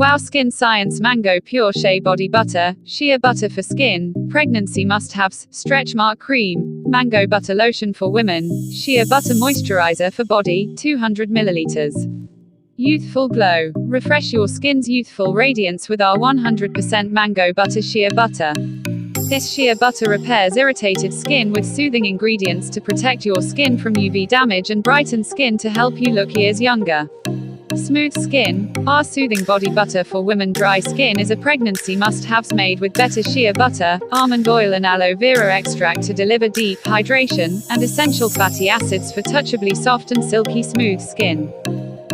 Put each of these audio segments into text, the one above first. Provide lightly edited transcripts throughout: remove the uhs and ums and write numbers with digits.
Wow Skin Science Mango Pure Shea Body Butter, Shea Butter for Skin, Pregnancy Must-Haves, Stretch Mark Cream, Mango Butter Lotion for Women, Shea Butter Moisturizer for Body, 200 ml. Youthful Glow. Refresh your skin's youthful radiance with our 100% Mango Butter Shea Butter. This shea butter repairs irritated skin with soothing ingredients to protect your skin from UV damage and brighten skin to help you look years younger. Smooth skin. Our soothing body butter for women dry skin is a pregnancy must-haves made with better shea butter, almond oil and aloe vera extract to deliver deep hydration, and essential fatty acids for touchably soft and silky smooth skin.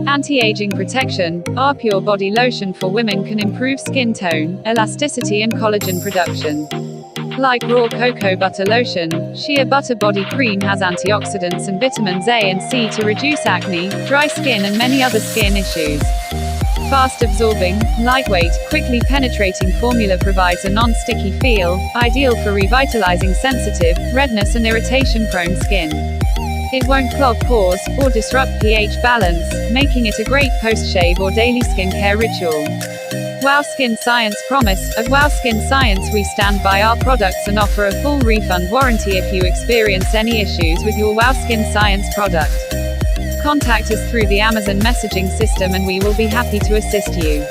Anti-aging protection. Our pure body lotion for women can improve skin tone, elasticity and collagen production. Like raw cocoa butter lotion, Shea Butter Body Cream has antioxidants and vitamins A and C to reduce acne, dry skin and many other skin issues. Fast absorbing, lightweight, quickly penetrating formula provides a non-sticky feel, ideal for revitalizing sensitive, redness and irritation-prone skin. It won't clog pores, or disrupt pH balance, making it a great post-shave or daily skincare ritual. Wow Skin Science Promise. At Wow Skin Science we stand by our products and offer a full refund warranty if you experience any issues with your Wow Skin Science product. Contact us through the Amazon messaging system and we will be happy to assist you.